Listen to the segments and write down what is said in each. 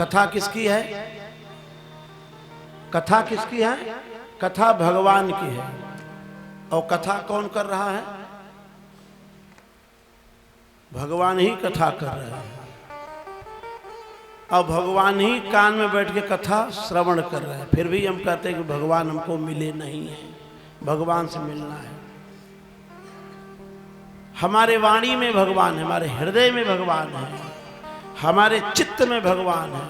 कथा किसकी है? कथा किसकी है? कथा भगवान की है। और कथा कौन कर रहा है? भगवान ही कथा कर रहे हैं। और भगवान ही कान में बैठ के कथा श्रवण कर रहे हैं। फिर भी हम कहते हैं कि भगवान हमको मिले नहीं है, भगवान से मिलना है। हमारे वाणी में भगवान है, हमारे हृदय में भगवान है, हमारे चित्त में भगवान है।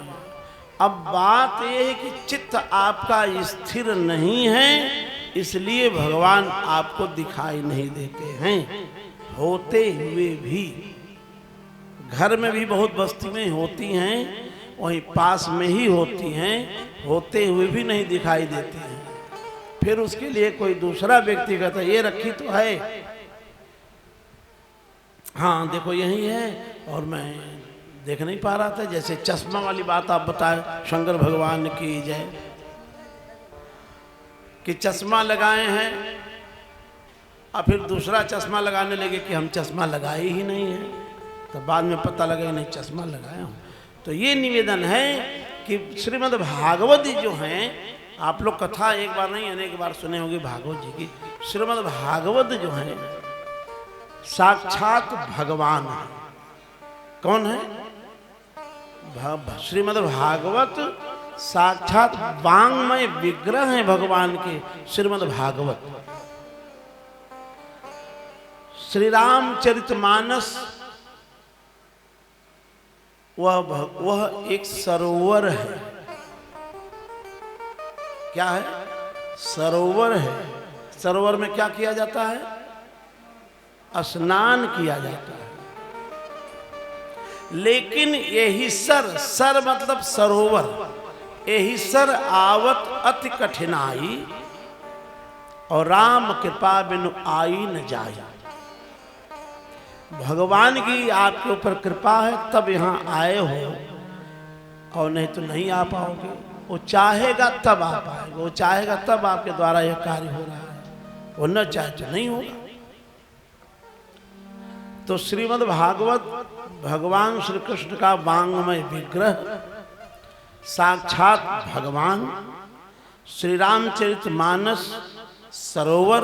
अब बात यह है कि चित्त आपका स्थिर नहीं है, इसलिए भगवान आपको दिखाई नहीं देते हैं। होते हुए भी, घर में भी बहुत बस्तियां होती हैं, वहीं पास में ही होती हैं, होते हुए भी नहीं दिखाई देती हैं। फिर उसके लिए कोई दूसरा व्यक्ति कहता है ये रखी तो है, हाँ देखो यही है, और मैं देख नहीं पा रहा था। जैसे चश्मा वाली बात आप बताए, शंकर भगवान की जय, कि चश्मा लगाए हैं और फिर दूसरा चश्मा लगाने लगे कि हम चश्मा लगाए ही नहीं है, तो बाद में पता लगा नहीं चश्मा लगाया हूं। तो ये निवेदन है कि श्रीमद् भागवत जो हैं, आप लोग कथा एक बार नहीं अनेक बार सुने होंगे भागवत जी की। श्रीमद् भागवत जो है साक्षात भगवान है। कौन है? श्रीमद् भागवत साक्षात वांग्मय विग्रह है भगवान के। श्रीमद् भागवत श्री रामचरितमानस वह एक सरोवर है। क्या है? सरोवर है। सरोवर में क्या किया जाता है? स्नान किया जाता है। लेकिन यही सर मतलब सरोवर, यही सर आवत अति कठिनाई, और राम कृपा बिनु आई न जाए। भगवान की आपके ऊपर कृपा है तब यहाँ आए हो, और नहीं तो नहीं आ पाओगे। वो चाहेगा तब आ पाएगा, वो चाहेगा तब आपके द्वारा यह कार्य हो रहा है, वो न चाहे तो नहीं होगा। तो श्रीमद् भागवत भगवान श्री कृष्ण का वांग्मय विग्रह, साक्षात भगवान। श्री रामचरितमानस सरोवर,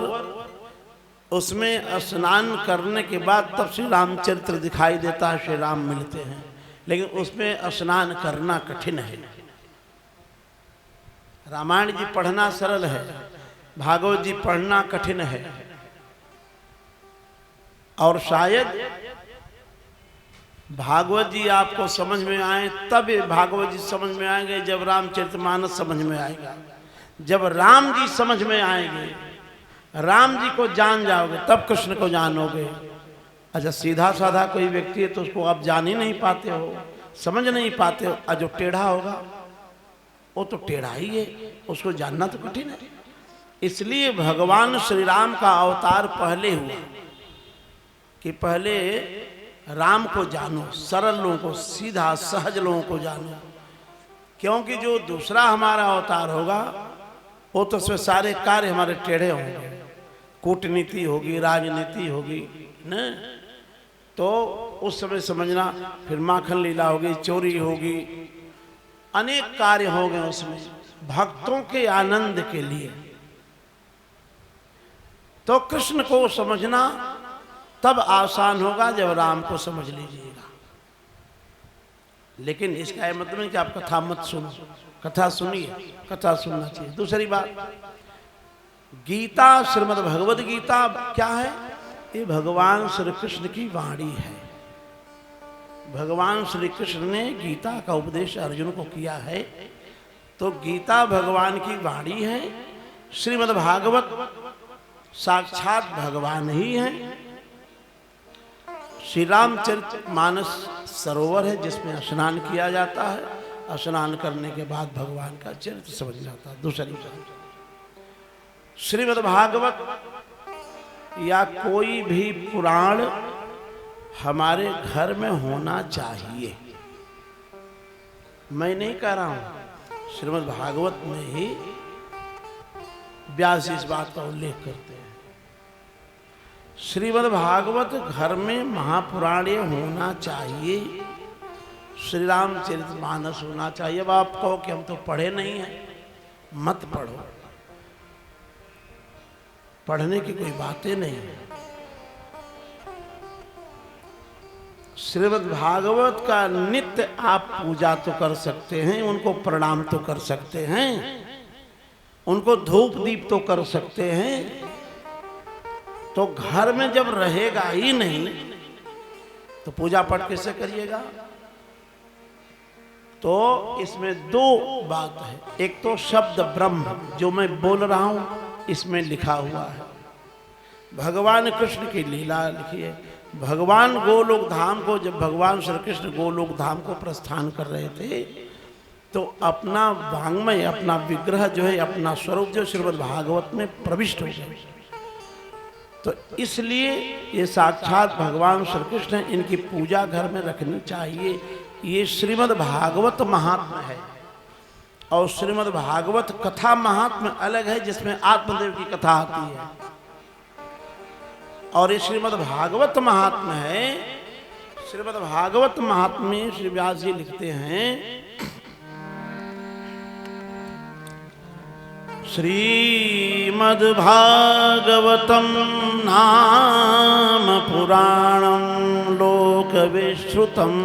उसमें स्नान करने के बाद तब श्री रामचरित्र दिखाई देता है, श्री राम मिलते हैं। लेकिन उसमें स्नान करना कठिन है। रामायण जी पढ़ना सरल है, भागवत जी पढ़ना कठिन है। और शायद भागवत जी आपको समझ में आए तब भागवत जी समझ में आएंगे, जब रामचरितमानस समझ में आएगा। जब राम जी समझ में आएंगे, राम जी को जान जाओगे तब कृष्ण को जानोगे। अच्छा, सीधा साधा कोई व्यक्ति है तो उसको आप जान ही नहीं पाते हो, समझ नहीं पाते हो। और जो टेढ़ा होगा वो तो टेढ़ा ही है, उसको जानना तो कठिन है। इसलिए भगवान श्री राम का अवतार पहले हुआ कि पहले राम को जानो, सरल लोगों को, सीधा सहज लोगों को जानो। क्योंकि जो दूसरा हमारा अवतार होगा वो तो उसमें सारे कार्य हमारे टेढ़े होंगे, कूटनीति होगी, राजनीति होगी न, तो उस समय समझना फिर माखन लीला होगी, चोरी होगी, अनेक कार्य हो गए उसमें भक्तों के आनंद के लिए। तो कृष्ण को समझना तब आसान होगा जब राम को समझ लीजिएगा। लेकिन इसका मतलब नहीं कि आप कथा मत सुनो, कथा सुनिए, कथा सुनना चाहिए। दूसरी बात, गीता, श्रीमद् भगवद गीता क्या है? ये भगवान श्री कृष्ण की वाणी है। भगवान श्री कृष्ण ने गीता का उपदेश अर्जुन को किया है, तो गीता भगवान की वाणी है। श्रीमद् भागवत साक्षात भगवान ही है। श्री रामचरितमानस सरोवर है जिसमें स्नान किया जाता है। स्नान करने के बाद भगवान का चरित्र समझ जाता है। दूसरी श्रीमद् भागवत या कोई भी पुराण हमारे घर में होना चाहिए। मैं नहीं कह रहा हूं, श्रीमद् भागवत में ही व्यास इस बात का उल्लेख करते हैं। श्रीमद् भागवत घर में महापुराण होना चाहिए। श्री रामचरितमानस होना चाहिए। अब आप कहो कि हम तो पढ़े नहीं हैं, मत पढ़ो, पढ़ने की कोई बातें नहीं है। श्रीमद् भागवत का नित्य आप पूजा तो कर सकते हैं, उनको प्रणाम तो कर सकते हैं, उनको धूप दीप तो कर सकते हैं, तो घर में जब रहेगा ही नहीं तो पूजा पाठ कैसे करिएगा? तो इसमें दो बात है। एक तो शब्द ब्रह्म जो मैं बोल रहा हूं इसमें लिखा हुआ है, भगवान कृष्ण की लीला लिखी है। भगवान गोलोक धाम को, जब भगवान श्री कृष्ण गोलोक धाम को प्रस्थान कर रहे थे तो अपना वांग्मय, अपना विग्रह जो है, अपना स्वरूप जो श्रीमद् भागवत में प्रविष्ट हो गए। तो इसलिए ये साक्षात भगवान श्री कृष्ण, इनकी पूजा घर में रखनी चाहिए। ये श्रीमद् भागवत महात्म्य है। और श्रीमद् भागवत कथा महात्म्य अलग है, जिसमें आत्मदेव की कथा आती है, और ये श्रीमद् भागवत महात्म्य है। श्रीमद् भागवत महात्म्य में श्री व्यास जी लिखते हैं, श्रीमद् भागवतम नाम पुराणम लोक विश्रुतम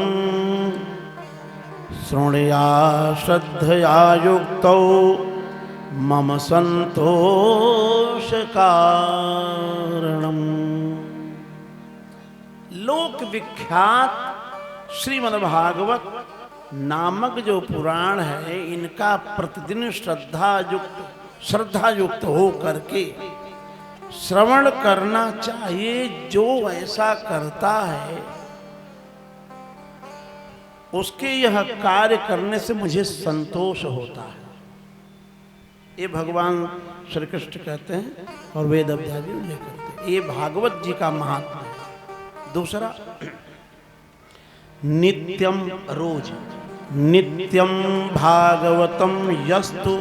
श्रृणुया श्रद्धया युक्तौ मम संतोष कारणम। लोक विख्यात श्रीमद् भागवत नामक जो पुराण है, इनका प्रतिदिन श्रद्धा युक्त हो करके श्रवण करना चाहिए। जो ऐसा करता है उसके यह कार्य करने से मुझे संतोष होता है। ये भगवान श्री कृष्ण कहते हैं और वेद अध्याय भी उल्लेख करते हैं। ये भागवत जी का महात्मा है। दूसरा, नित्यम, रोज नित्यम भागवतम यस्तु,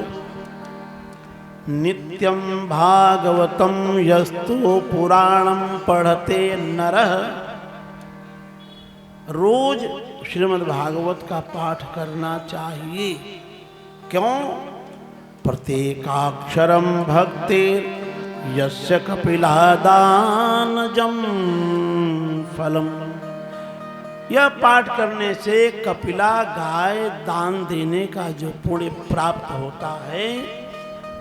नित्यम भागवतम यस्तु पुराणम पढ़ते नरः। रोज श्रीमद् भागवत का पाठ करना चाहिए। क्यों? प्रत्येकाक्षरम भक्तिर यस्य कपिलादानजम फलम। यह पाठ करने से कपिला गाय दान देने का जो पुण्य प्राप्त होता है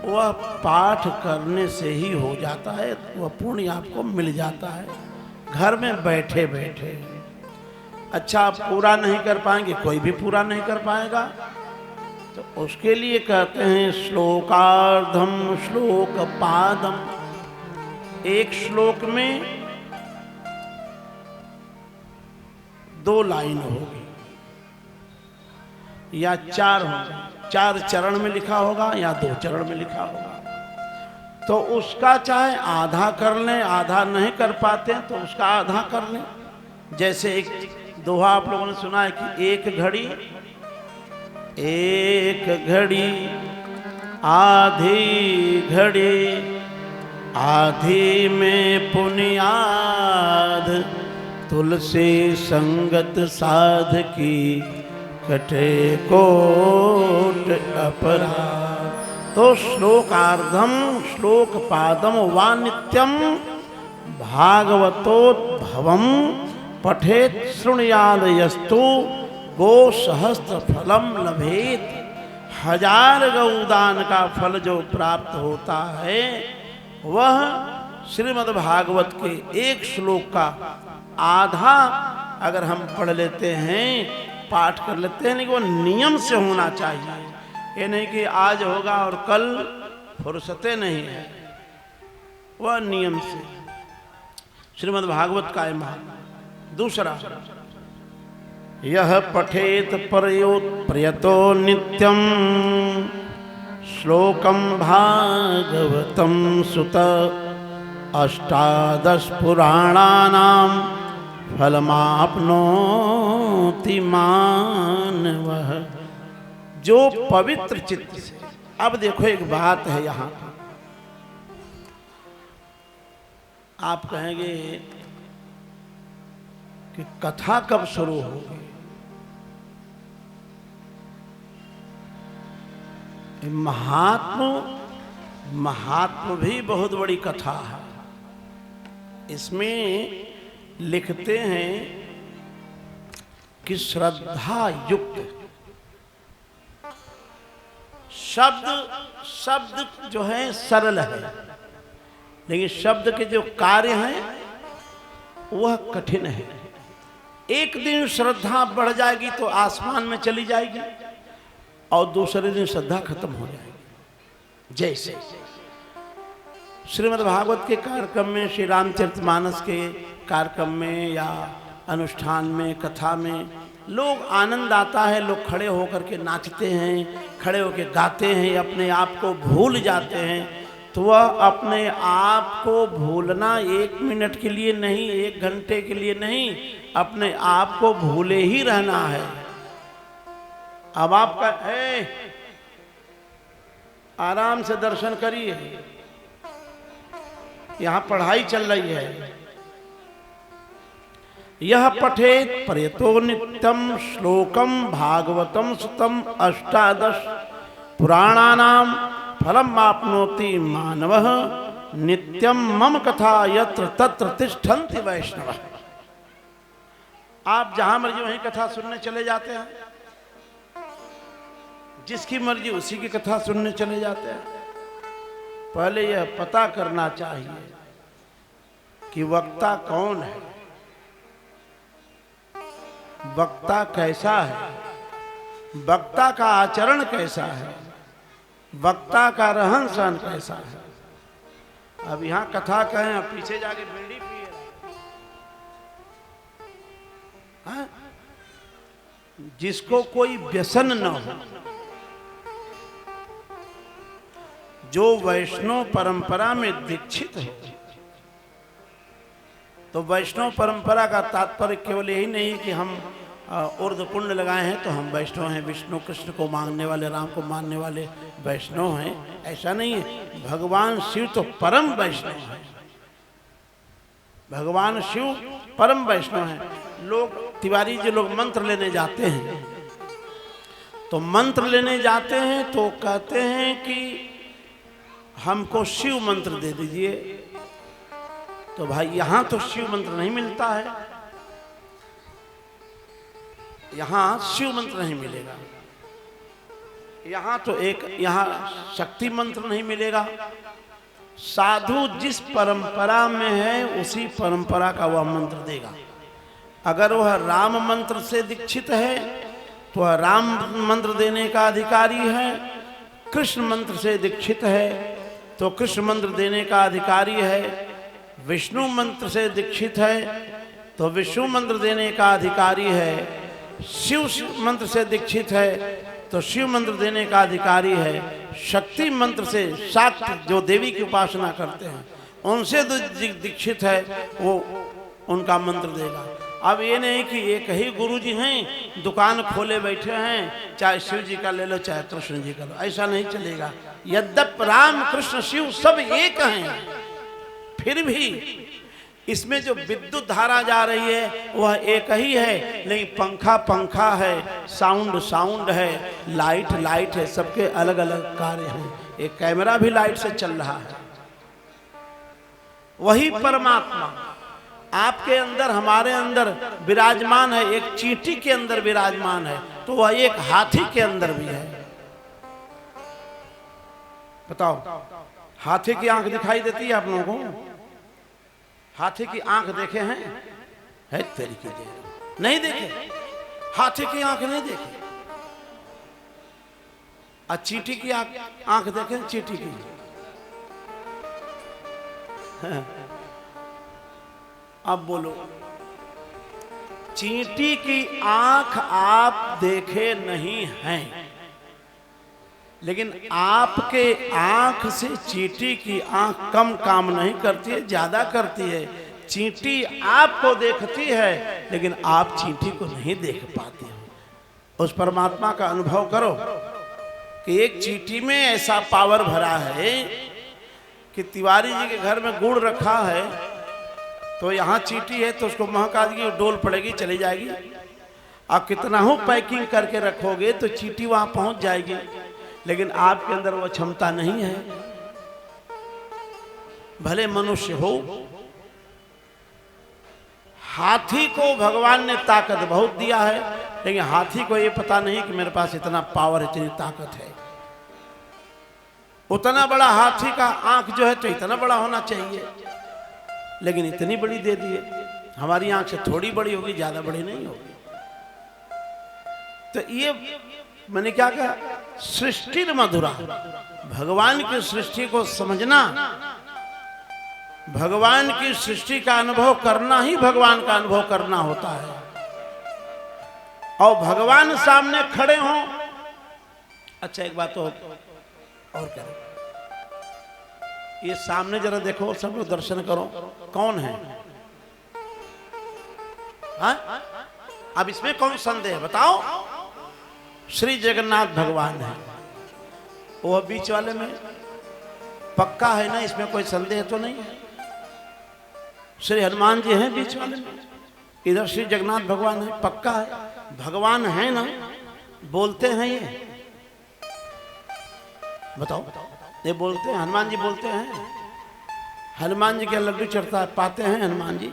वह पाठ करने से ही हो जाता है। वह पुण्य आपको मिल जाता है घर में बैठे बैठे। अच्छा, आप पूरा नहीं कर पाएंगे, कोई भी पूरा नहीं कर पाएगा, तो उसके लिए कहते हैं श्लोकार्धम श्लोक पादम। एक श्लोक में 2 लाइन होगी या 4 होगी, 4 चरण में लिखा होगा या 2 चरण में लिखा होगा। तो उसका चाहे आधा कर लें, आधा नहीं कर पाते हैं तो उसका आधा कर लें। जैसे एक दोहा आप लोगों ने सुना है कि एक घड़ी आधी घड़ी, आधी में पुनियाद, तुलसी संगत साध की कटे कोट अपराध। तो श्लोकार्धम श्लोक पादम वा नित्यम भागवतोद्भवम पठेत शृणुयाद यस्तु गो सहस्त्र फलम लभेत। 1000 गौदान का फल जो प्राप्त होता है वह श्रीमद् भागवत के एक श्लोक का आधा अगर हम पढ़ लेते हैं, पाठ कर लेते हैं, लेकिन वो नियम से होना चाहिए। ये नहीं कि आज होगा और कल फुर्सते नहीं है, वह नियम से। श्रीमद् भागवत का महात्मा। दूसरा, यह पठेत प्रयतो नित्यम श्लोकम भागवतम सुत 18 पुराणानाम फलमाप्नोति मानवः। जो पवित्र चित्त से। अब देखो एक बात है यहाँ, आप कहेंगे कि कथा कब शुरू होगी? महात्म भी बहुत बड़ी कथा है। इसमें लिखते हैं कि श्रद्धा युक्त शब्द जो है सरल है, लेकिन शब्द के जो कार्य हैं वह कठिन है। एक दिन श्रद्धा बढ़ जाएगी तो आसमान में चली जाएगी और दूसरे दिन श्रद्धा खत्म हो जाएगी। जैसे श्रीमद् भागवत के कार्यक्रम में, श्री रामचरितमानस के कार्यक्रम में या अनुष्ठान में, कथा में लोग आनंद आता है, लोग खड़े होकर के नाचते हैं, खड़े होकर गाते हैं, अपने आप को भूल जाते हैं। तो वह अपने आप को भूलना 1 मिनट के लिए नहीं, 1 घंटे के लिए नहीं, अपने आप को भूले ही रहना है। अब आपका आराम से दर्शन करिए, यहां पढ़ाई चल रही है। यह पठेत प्रयतो नित्यम श्लोकम भागवतम सुतम 18 पुराणानाम फलम आपनोति मानवः नित्यम मम कथा यत्र तत्र तिष्ठन्ति वैष्णव। आप जहां मर्जी वहीं कथा सुनने चले जाते हैं, जिसकी मर्जी उसी की कथा सुनने चले जाते हैं। पहले यह पता करना चाहिए कि वक्ता कौन है, वक्ता कैसा है, वक्ता का आचरण कैसा है, वक्ता का रहन सहन कैसा है। अब यहां कथा कहें, अब पीछे जाके बीड़ी पिए, जिसको कोई व्यसन न हो, जो वैष्णव परंपरा में दीक्षित है। तो वैष्णव परंपरा का तात्पर्य केवल यही नहीं कि हम उर्ध कुंड लगाए हैं तो हम वैष्णव हैं, विष्णु कृष्ण को मानने वाले, राम को मानने वाले वैष्णव हैं, ऐसा नहीं है। भगवान शिव तो परम वैष्णव है, भगवान शिव परम वैष्णव हैं। लोग तिवारी जी लोग मंत्र लेने जाते हैं, तो मंत्र लेने जाते हैं तो कहते हैं कि हमको शिव मंत्र दे दीजिए। तो भाई यहां तो शिव मंत्र नहीं मिलता है, यहां शिव मंत्र नहीं मिलेगा, यहां तो यहां शक्ति मंत्र नहीं मिलेगा। साधु जिस परंपरा में है उसी परंपरा का वह मंत्र देगा। अगर वह राम मंत्र से दीक्षित है तो वह राम मंत्र देने का अधिकारी है, कृष्ण मंत्र से दीक्षित है तो कृष्ण मंत्र देने का अधिकारी है, विष्णु मंत्र से दीक्षित है तो विष्णु मंत्र देने का अधिकारी है, शिव मंत्र से दीक्षित है तो शिव मंत्र देने का अधिकारी है, शक्ति मंत्र से शाक्ति जो देवी की उपासना करते हैं उनसे दीक्षित है, वो उनका मंत्र देगा। अब ये नहीं कि एक ही गुरु जी हैं, दुकान खोले बैठे हैं, चाहे शिव जी का ले लो चाहे कृष्ण जी का लो, ऐसा नहीं चलेगा। यद्यप राम कृष्ण शिव सब एक हैं, फिर भी इसमें जो विद्युत धारा जा रही है वह एक ही है, लेकिन पंखा पंखा है, साउंड साउंड है, लाइट लाइट है, सबके अलग अलग कार्य हैं। एक कैमरा भी लाइट से चल रहा है। वही परमात्मा आपके अंदर, हमारे अंदर विराजमान है, एक चींटी के अंदर विराजमान है तो वह एक हाथी के अंदर भी है। बताओ, हाथी की आंख दिखाई देती है आप लोगों को? हाथी की आंख देखे हैं? है तरीके से नहीं देखे, हाथी की आंख नहीं देखे। और चींटी की आंख देखे? चींटी की अब बोलो, चींटी की आंख आप देखे नहीं हैं, लेकिन आपके आंख से चींटी की आंख कम काम नहीं करती है, ज्यादा करती है। चींटी आपको देखती है लेकिन आप चींटी को नहीं देख पाते हो। उस परमात्मा का अनुभव करो कि एक चींटी में ऐसा पावर भरा है कि तिवारी जी के घर में गुड़ रखा है तो यहाँ चींटी है तो उसको महक आएगी, डोल पड़ेगी, चली जाएगी। आप कितना हो पैकिंग करके रखोगे तो चींटी वहां पहुंच जाएगी, लेकिन आपके अंदर वो क्षमता नहीं है। भले मनुष्य हो, हाथी को भगवान ने ताकत बहुत दिया है, लेकिन हाथी को ये पता नहीं कि मेरे पास इतना पावर, इतनी ताकत है। उतना बड़ा हाथी का आंख जो है तो इतना बड़ा होना चाहिए, लेकिन इतनी बड़ी दे दिए। हमारी आंख से थोड़ी बड़ी होगी, ज्यादा बड़ी नहीं होगी। तो ये मैंने क्या कहा, सृष्टि मधुरा, भगवान की सृष्टि को समझना, भगवान की सृष्टि का अनुभव करना ही भगवान का अनुभव करना होता है। और भगवान सामने खड़े हों। अच्छा एक बात और करें, ये सामने जरा देखो, सब लोग दर्शन करो, कौन है? हाँ? अब इसमें कौन संदेह है बताओ? श्री जगन्नाथ भगवान है। वो बीच वाले में पक्का है ना, इसमें कोई संदेह तो नहीं है। श्री हनुमान जी हैं बीच वाले में, इधर श्री जगन्नाथ भगवान है, पक्का है। भगवान है ना, बोलते हैं ये, बताओ? ये बोलते हैं, हनुमान जी बोलते हैं। हनुमान जी के लड्डू चढ़ता है, पाते हैं हनुमान जी,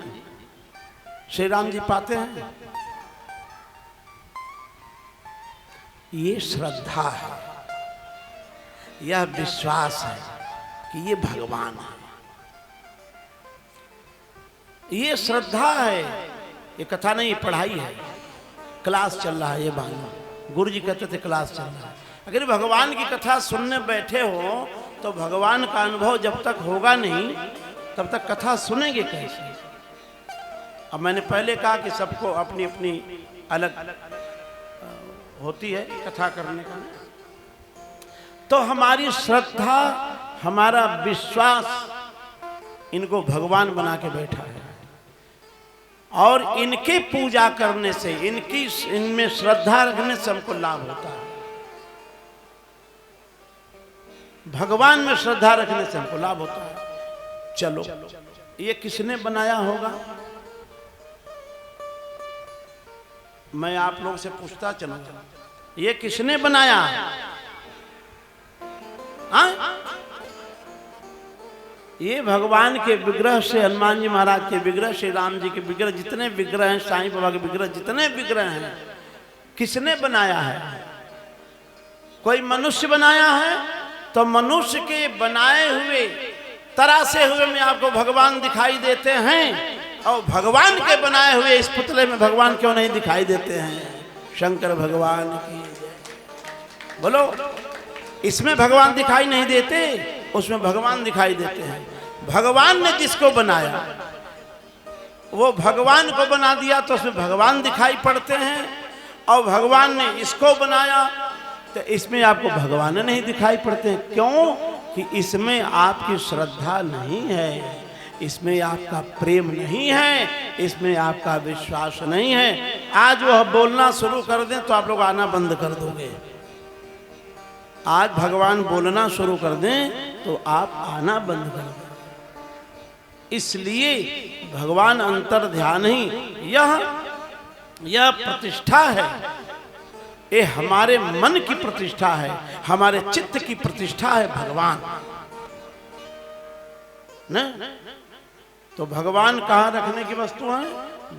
श्री राम जी पाते हैं। ये श्रद्धा है, यह विश्वास है कि ये भगवान है, ये श्रद्धा है। ये कथा नहीं, पढ़ाई है, क्लास चल रहा है। ये बात गुरु जी कहते थे, क्लास चल रहा है। अगर भगवान की कथा सुनने बैठे हो तो भगवान का अनुभव जब तक होगा नहीं तब तक कथा सुनेंगे कैसे? अब मैंने पहले कहा कि सबको अपनी अपनी अलग होती है कथा करने का। तो हमारी श्रद्धा, हमारा विश्वास इनको भगवान बना के बैठा है, और इनके पूजा करने से, इनमें श्रद्धा रखने से हमको लाभ होता है। भगवान में श्रद्धा रखने से हमको लाभ होता है। चलो, ये किसने बनाया होगा? मैं आप लोगों से पूछता चलूंगा, ये किसने बनाया? हाँ? ये भगवान के विग्रह से, हनुमान जी महाराज के विग्रह, श्री राम जी के विग्रह, जितने विग्रह हैं, साईं बाबा के विग्रह, जितने विग्रह हैं, किसने बनाया है? कोई मनुष्य बनाया है? तो मनुष्य के बनाए हुए, तरासे हुए में आपको भगवान दिखाई देते हैं, और भगवान के बनाए हुए इस पुतले में भगवान क्यों नहीं दिखाई देते हैं? शंकर भगवान की जय। बोलो, इसमें भगवान दिखाई नहीं देते, उसमें भगवान दिखाई देते हैं। भगवान ने जिसको बनाया वो भगवान को बना दिया, तो उसमें भगवान दिखाई पड़ते हैं। और भगवान ने इसको बनाया तो इसमें आपको भगवान नहीं दिखाई पड़ते हैं। क्यों? कि इसमें आपकी श्रद्धा नहीं है, इसमें आपका प्रेम नहीं है, इसमें आपका विश्वास नहीं है। आज वह बोलना शुरू कर दें तो आप लोग आना बंद कर दोगे। आज भगवान बोलना शुरू कर दें तो आप आना बंद कर दें। इसलिए भगवान अंतर ध्यान ही यह प्रतिष्ठा है, ये हमारे मन की प्रतिष्ठा है, हमारे चित्त की प्रतिष्ठा है भगवान न। तो भगवान कहाँ रखने की वस्तु है?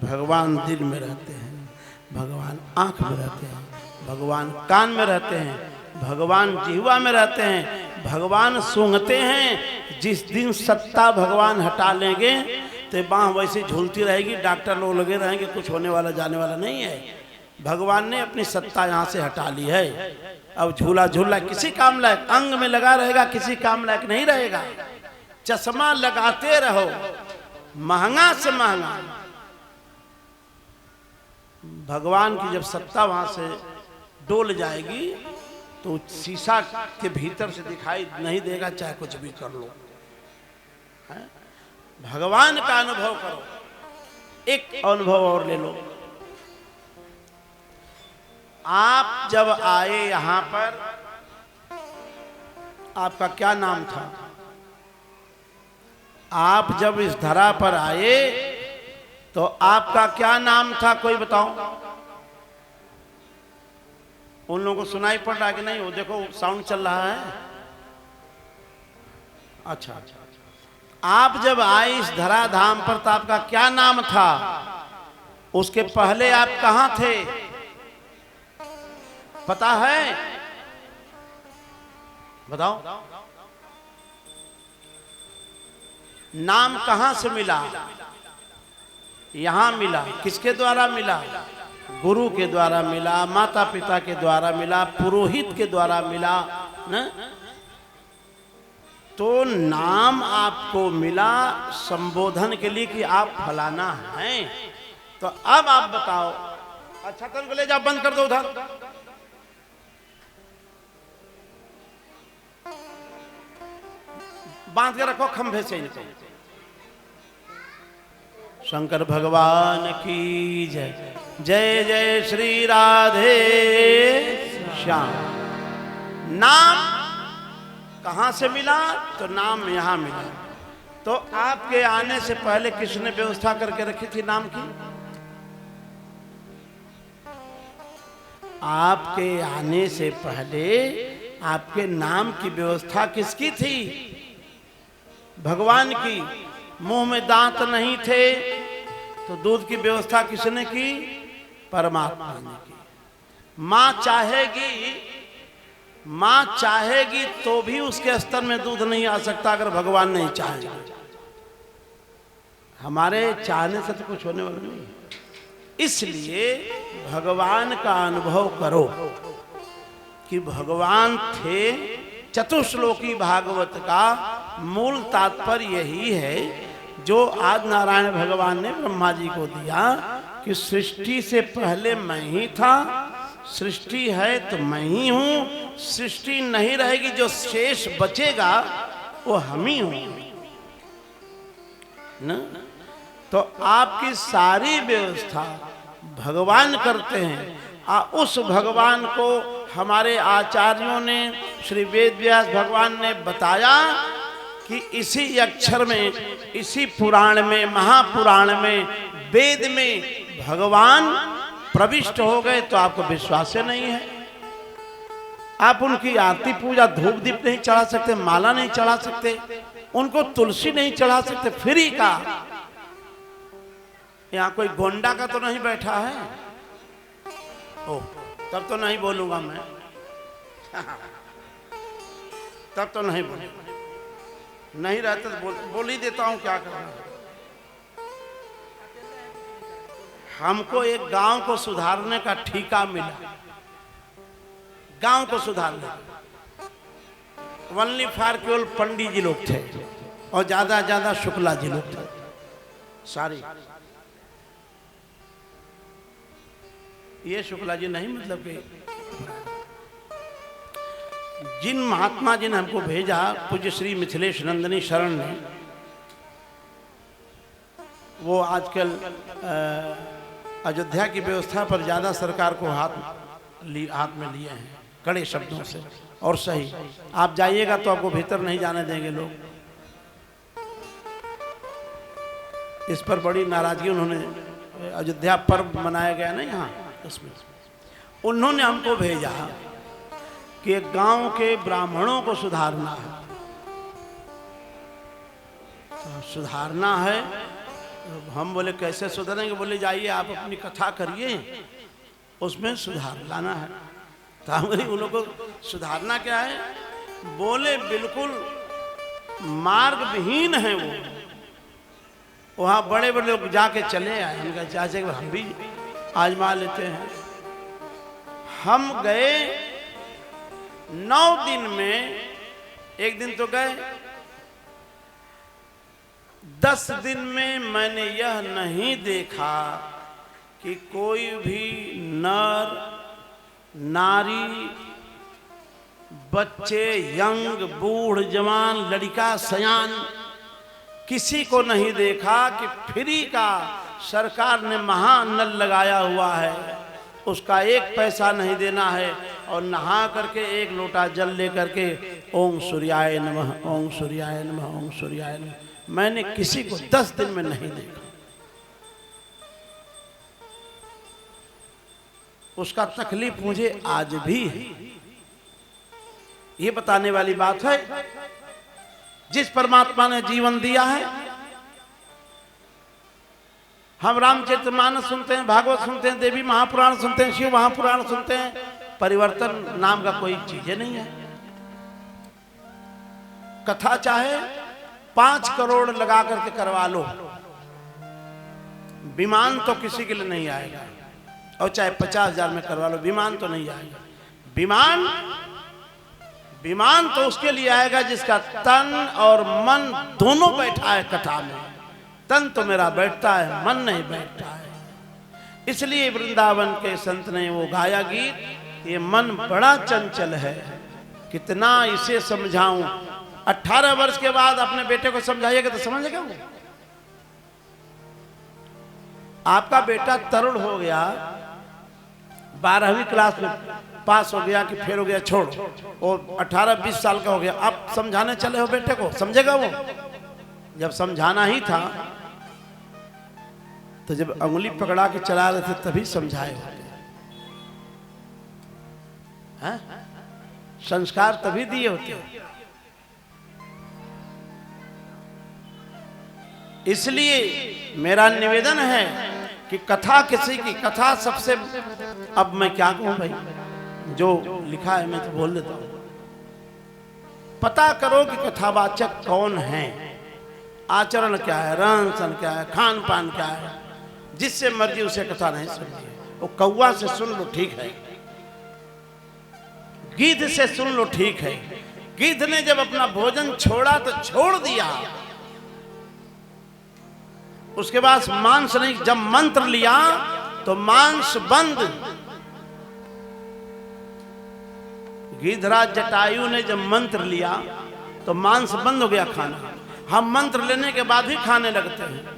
भगवान दिल में रहते हैं, भगवान आंख में रहते हैं, भगवान कान में रहते हैं, भगवान जिह्वा में रहते हैं, भगवान सूंघते हैं। जिस दिन सत्ता भगवान हटा लेंगे तो बाँह वैसे झूलती रहेगी, डॉक्टर लोग लगे रहेंगे, कुछ होने वाला जाने वाला नहीं है। भगवान ने अपनी सत्ता यहाँ से हटा ली है। अब झूला झूला किसी काम लायक, अंग में लगा रहेगा, किसी काम लायक नहीं रहेगा। चश्मा लगाते रहो, महंगा से महंगा। भगवान की जब सत्ता वहां से डोल जाएगी तो शीशा के भीतर से दिखाई नहीं देगा, चाहे कुछ भी कर लो। भगवान का अनुभव करो। एक अनुभव और ले लो। आप जब आए यहां पर, आपका क्या नाम था? आप जब इस धरा पर आए तो आपका क्या नाम था? कोई बताओ। उन लोगों को सुनाई पड़ रहा कि नहीं? वो देखो साउंड चल रहा है। अच्छा, आप जब आए इस धराधाम पर तो आपका क्या नाम था? उसके पहले आप कहां थे, पता है? बताओ। नाम कहां से मिला? यहां मिला। किसके द्वारा मिला? गुरु के द्वारा मिला, माता पिता के द्वारा मिला, पुरोहित के द्वारा मिला न? तो नाम आपको मिला संबोधन के लिए कि आप फलाना हैं। तो अब आप बताओ। अच्छा कल को ले जाओ, बंद कर दो उधर। बांध के रखो खंभे से इनको। शंकर भगवान की जय। जय जय श्री राधे श्याम। नाम कहां से मिला? तो नाम यहां मिला। तो आपके आने से पहले किसने व्यवस्था करके रखी थी नाम की? आपके आने से पहले आपके नाम की व्यवस्था किसकी थी? भगवान की। मुंह में दांत नहीं थे तो दूध की व्यवस्था किसने की? परमात्मा ने की। मां चाहेगी तो भी उसके स्तर में दूध नहीं आ सकता अगर भगवान नहीं चाहे। हमारे चाहने से तो कुछ होने वाला नहीं। इसलिए भगवान का अनुभव करो कि भगवान थे। चतुश्लोकी भागवत का मूल तात्पर्य यही है जो आज नारायण भगवान ने ब्रह्मा जी को दिया कि सृष्टि से पहले मैं ही था, सृष्टि है तो मैं ही हूं, सृष्टि नहीं रहेगी, जो शेष बचेगा वो हम ही हूं न? तो आपकी सारी व्यवस्था भगवान करते हैं। उस भगवान को हमारे आचार्यों ने, श्री वेद व्यास भगवान ने बताया कि इसी अक्षर में, इसी पुराण में, महापुराण में, वेद में भगवान प्रविष्ट हो गए। तो आपको विश्वास नहीं है? आप उनकी आरती पूजा धूप दीप नहीं चढ़ा सकते, माला नहीं चढ़ा सकते, उनको तुलसी नहीं चढ़ा सकते। फ्री का। यहाँ कोई गोंडा का तो नहीं बैठा है? ओह, तब तो नहीं बोलूंगा मैं। तब तो नहीं बोलूंगा। नहीं रहते तो बोल ही देता हूं, क्या करना। हमको एक गांव को सुधारने का ठेका मिला। गांव को सुधारने ओनली फॉर केवल पंडित जी लोग थे और ज्यादा शुक्ला जी लोग थे। सारी ये शुक्ला जी नहीं, मतलब कि जिन महात्मा जी ने हमको भेजा, पूज्य श्री मिथिलेश नंदनी शरण ने, वो आजकल अयोध्या की व्यवस्था पर ज्यादा सरकार को हाथ में लिए हैं कड़े शब्दों से। और सही, आप जाइएगा तो आपको भीतर नहीं जाने देंगे लोग। इस पर बड़ी नाराजगी उन्होंने, अयोध्या पर्व मनाया गया ना यहाँ, उसमें उन्होंने हमको भेजा कि एक गांव के ब्राह्मणों को सुधारना है। तो सुधारना है, तो हम बोले कैसे सुधारेंगे? बोले जाइए आप अपनी कथा करिए, उसमें सुधार लाना है। तो हमारी उन लोगों को सुधारना क्या है? बोले बिल्कुल मार्ग विहीन है वो। वहाँ बड़े बड़े लोग जाके चले आए। उनका चाचे हम भी आजमा लेते हैं। हम गए 9 दिन में, एक दिन तो गए, 10 दिन में मैंने यह नहीं देखा कि कोई भी नर नारी, बच्चे, यंग, बूढ़, जवान, लड़का, सयान, किसी को नहीं देखा कि फ्री का सरकार ने महानल लगाया हुआ है, उसका 1 पैसा नहीं देना है, और नहा करके 1 लोटा जल लेकर के ओम सूर्याय नमः, ओम सूर्याय नमः, ओम सूर्याय नमः। मैंने किसी को 10 दिन में नहीं देखा। उसका तकलीफ मुझे आज भी है। ये बताने वाली बात है, जिस परमात्मा ने जीवन दिया है। हम रामचरितमानस सुनते हैं, भागवत सुनते हैं, देवी महापुराण सुनते हैं, शिव महापुराण सुनते हैं, परिवर्तन नाम का कोई चीज नहीं है। कथा चाहे 5 करोड़ लगा करके करवा लो, विमान तो किसी के लिए नहीं आएगा, और चाहे 50,000 में करवा लो, विमान तो नहीं आएगा। विमान तो उसके लिए आएगा जिसका तन और मन दोनों बैठा है कथा में। तन तो मेरा बैठता है, मन नहीं बैठता है। इसलिए वृंदावन के संत ने वो गाया गीत, ये मन बड़ा चंचल है, कितना इसे समझाऊं। 18 वर्ष के बाद अपने बेटे को समझाइएगा तो समझेगा वो। आपका बेटा तरुण हो गया, 12वीं क्लास में पास हो गया कि फेल हो गया, छोड़, और 18-20 साल का हो गया, अब समझाने चले हो बेटे को, समझेगा वो? जब समझाना ही था तो जब अंगुली पकड़ा के चला रहे थे तभी समझाए होते हैं, संस्कार तभी दिए होते। इसलिए मेरा निवेदन है कि कथा किसी की, कथा सबसे, अब मैं क्या कहूं भाई, जो लिखा है मैं तो बोल देता हूं। पता करो कि कथावाचक कौन है, आचरण क्या है, रहन सहन क्या है, खान पान क्या है। जिससे मर्जी उसे कथा नहीं सुनिए। वो कौवा से सुन लो ठीक है, गिद्ध से सुन लो ठीक है। गिद्ध ने जब अपना भोजन छोड़ा तो छोड़ दिया, उसके बाद मांस नहीं। जब मंत्र लिया तो मांस बंद। गिद्धराज जटायु ने जब मंत्र लिया तो मांस बंद हो गया खाना। हम मंत्र लेने के बाद ही खाने लगते हैं,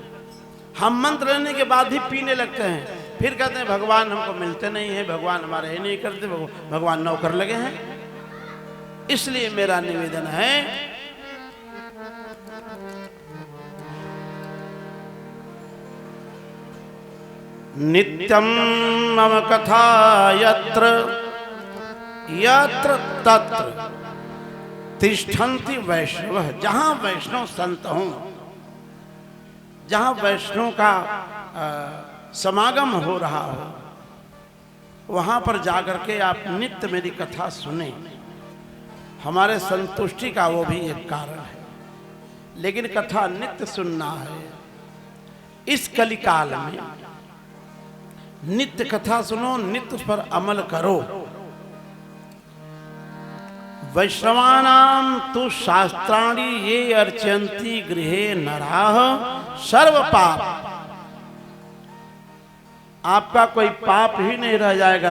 हम मंत्र लेने के बाद ही पीने लगते हैं, फिर कहते हैं भगवान हमको मिलते नहीं है, भगवान हमारे ही नहीं करते, भगवान नौकर लगे हैं। इसलिए मेरा निवेदन है, नित्यं मम कथा यत्र यत्र तत्र तिष्ठन्ति वैष्णव। जहां वैष्णव संत हों, जहां वैष्णव का समागम हो रहा हो, वहां पर जाकर के आप नित्य मेरी कथा सुने। हमारे संतुष्टि का वो भी एक कारण है। लेकिन कथा नित्य सुनना है। इस कलिकाल में नित्य कथा सुनो, नित्य उस पर अमल करो। वैष्णवानां तु शास्त्राणि ये अर्चन्ति गृहे नराः सर्व पाप। आपका कोई पाप ही नहीं रह जाएगा।